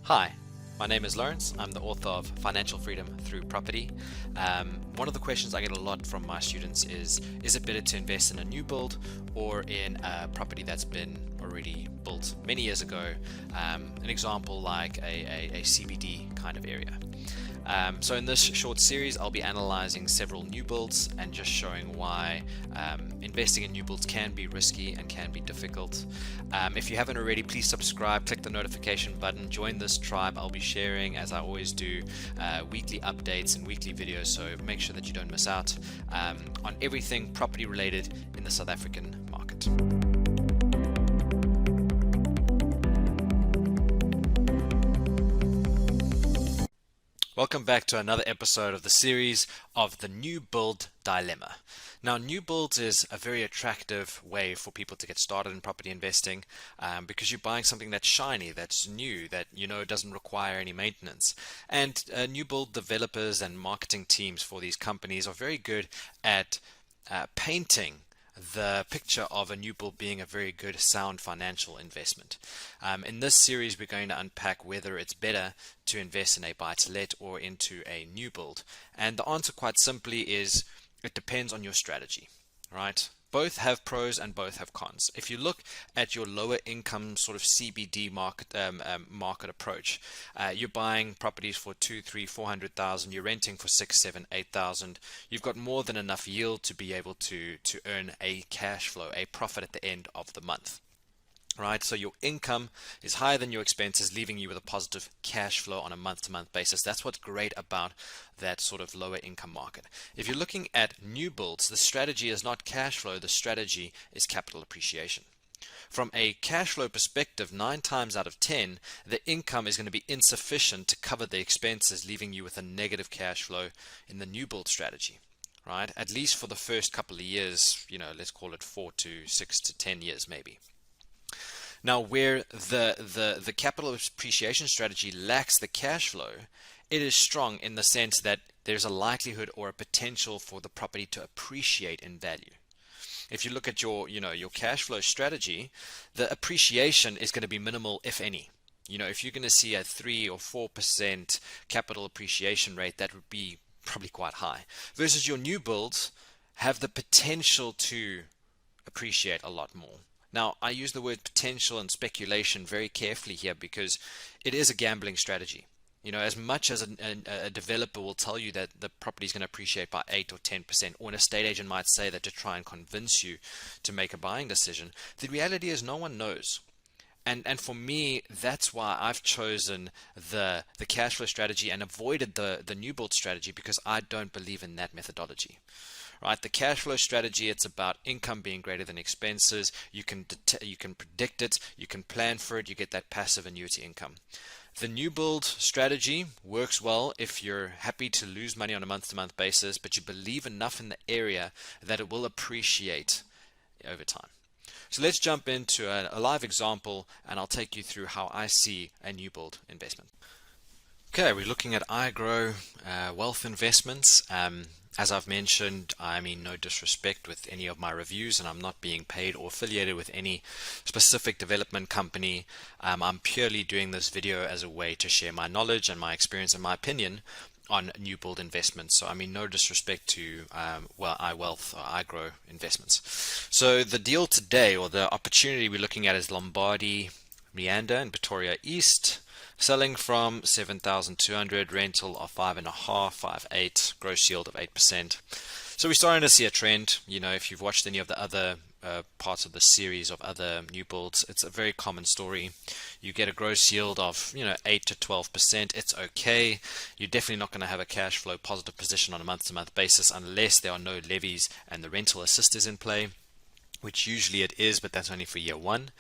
Hi, my name is Lawrence. I'm the author of Financial Freedom Through Property. One of the questions I get a lot from my students is it better to invest in a new build or in a property that's been already built many years ago? An example like a CBD kind of area. So in this short series, I'll be analyzing several new builds and just showing why investing in new builds can be risky and can be difficult. If you haven't already, please subscribe, click the notification button, join this tribe. I'll be sharing, as I always do, weekly updates and weekly videos, so make sure that you don't miss out on everything property related in the South African market. Welcome back to another episode of the series of the New Build Dilemma. Now, new builds is a very attractive way for people to get started in property investing because you're buying something that's shiny, that's new, that you know doesn't require any maintenance. And new build developers and marketing teams for these companies are very good at painting the picture of a new build being a very good, sound financial investment. In this series, we're going to unpack whether it's better to invest in a buy-to-let or into a new build. And the answer, quite simply, is it depends on your strategy, right? Both have pros and both have cons. If you look at your lower income sort of CBD market approach, you're buying properties for 2, 3, 400,000. You're renting for 6, 7, 8,000. You've got more than enough yield to be able to earn a cash flow, a profit at the end of the month. Right, so your income is higher than your expenses, leaving you with a positive cash flow on a month-to-month basis. That's what's great about that sort of lower income market. If you're looking at new builds, the strategy is not cash flow, the strategy is capital appreciation. From a cash flow perspective, 9 times out of 10, the income is going to be insufficient to cover the expenses, leaving you with a negative cash flow in the new build strategy. Right, at least for the first couple of years, let's call it 4 to 6 to 10 years maybe. Now, where the capital appreciation strategy lacks the cash flow, it is strong in the sense that there's a likelihood or a potential for the property to appreciate in value. If you look at your cash flow strategy, the appreciation is going to be minimal, if any. If you're going to see a 3 or 4% capital appreciation rate, that would be probably quite high. Versus your new builds have the potential to appreciate a lot more. Now, I use the word potential and speculation very carefully here because it is a gambling strategy. As much as a developer will tell you that the property is going to appreciate by 8 or 10%, or an estate agent might say that to try and convince you to make a buying decision, the reality is no one knows. And for me, that's why I've chosen the cash flow strategy and avoided the new build strategy, because I don't believe in that methodology. Right, the cash flow strategy, it's about income being greater than expenses. You can predict it, you can plan for it, you get that passive annuity income. The new build strategy works well if you're happy to lose money on a month-to-month basis, but you believe enough in the area that it will appreciate over time. So let's jump into a live example, and I'll take you through how I see a new build investment. Okay, we're looking at iGrow Wealth Investments. As I've mentioned, I mean no disrespect with any of my reviews, and I'm not being paid or affiliated with any specific development company. I'm purely doing this video as a way to share my knowledge and my experience and my opinion on new build investments. So I mean no disrespect to iWealth or iGrow Investments. So the deal today, or the opportunity we're looking at, is Lombardy, Meandor in Pretoria East. Selling from 7,200, rental of 5.5, 5.8, gross yield of 8%. So we're starting to see a trend. If you've watched any of the other parts of the series of other new builds, it's a very common story. You get a gross yield of 8 to 12%. It's okay. You're definitely not going to have a cash flow positive position on a month-to-month basis unless there are no levies and the rental assist is in play, which usually it is, but that's only for year 1.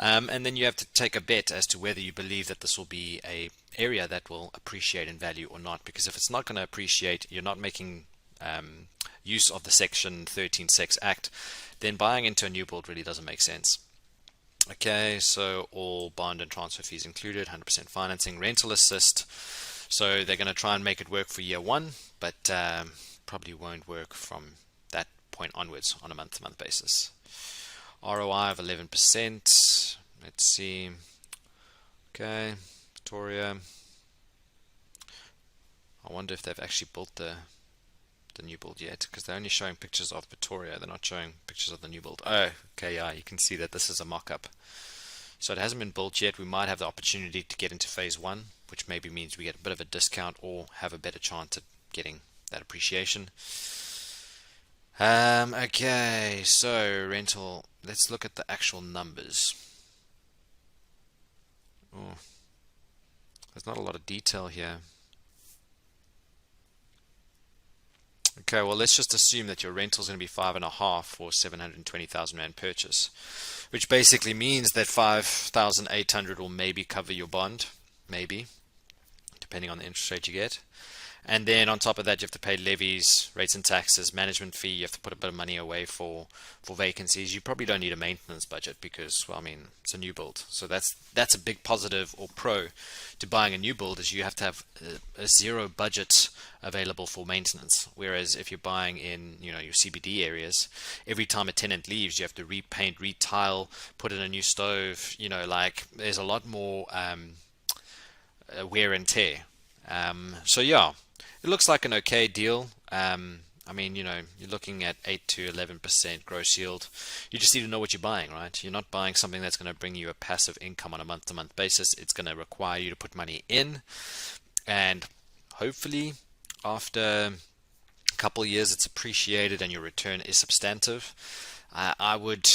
And then you have to take a bet as to whether you believe that this will be a area that will appreciate in value or not. Because if it's not going to appreciate, you're not making use of the Section 13(6) Act, then buying into a new build really doesn't make sense. Okay, so all bond and transfer fees included, 100% financing, rental assist. So they're going to try and make it work for year 1, but probably won't work from that point onwards on a month-to-month basis. ROI of 11%. Let's see. Okay, Victoria. I wonder if they've actually built the new build yet, because they're only showing pictures of Victoria. They're not showing pictures of the new build. Oh, okay, yeah, you can see that this is a mock-up. So it hasn't been built yet. We might have the opportunity to get into phase 1, which maybe means we get a bit of a discount or have a better chance at getting that appreciation. Okay, so rental. Let's look at the actual numbers. Oh, there's not a lot of detail here. Okay, well, let's just assume that your rental is going to be 5.5 for 720,000 Rand purchase, which basically means that 5,800 will maybe cover your bond, maybe, depending on the interest rate you get. And then on top of that, you have to pay levies, rates and taxes, management fee. You have to put a bit of money away for vacancies. You probably don't need a maintenance budget because, well, I mean, it's a new build. So that's a big positive or pro to buying a new build, is you have to have a zero budget available for maintenance. Whereas if you're buying in, your CBD areas, every time a tenant leaves, you have to repaint, retile, put in a new stove. There's a lot more wear and tear. So yeah, it looks like an okay deal. I mean, you're looking at 8 to 11% gross yield. You just need to know what you're buying, right? You're not buying something that's going to bring you a passive income on a month-to-month basis. It's going to require you to put money in, and hopefully after a couple of years it's appreciated and your return is substantive. I would,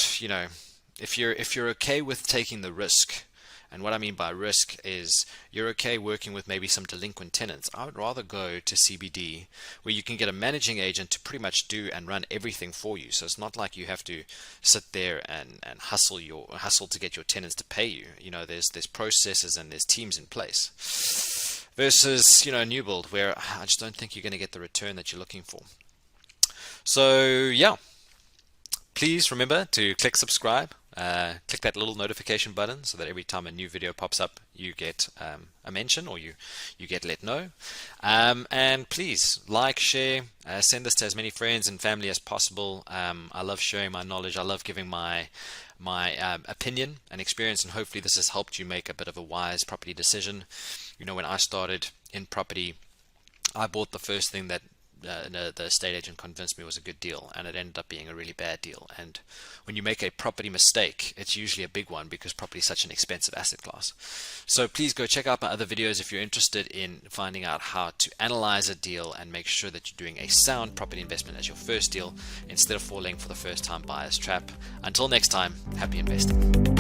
if you're okay with taking the risk. And what I mean by risk is you're okay working with maybe some delinquent tenants. I would rather go to CBD, where you can get a managing agent to pretty much do and run everything for you. So it's not like you have to sit there and hustle to get your tenants to pay you. There's processes and there's teams in place. Versus, a new build where I just don't think you're going to get the return that you're looking for. So yeah, please remember to click subscribe. Click that little notification button so that every time a new video pops up, you get a mention, or you get let know. And please like, share, send this to as many friends and family as possible. I love sharing my knowledge. I love giving my opinion and experience, and hopefully this has helped you make a bit of a wise property decision. When I started in property, I bought the first thing that the estate agent convinced me was a good deal, and it ended up being a really bad deal. And when you make a property mistake, it's usually a big one, because property is such an expensive asset class. So please go check out my other videos if you're interested in finding out how to analyze a deal and make sure that you're doing a sound property investment as your first deal, instead of falling for the first time buyer's trap. Until next time, happy investing.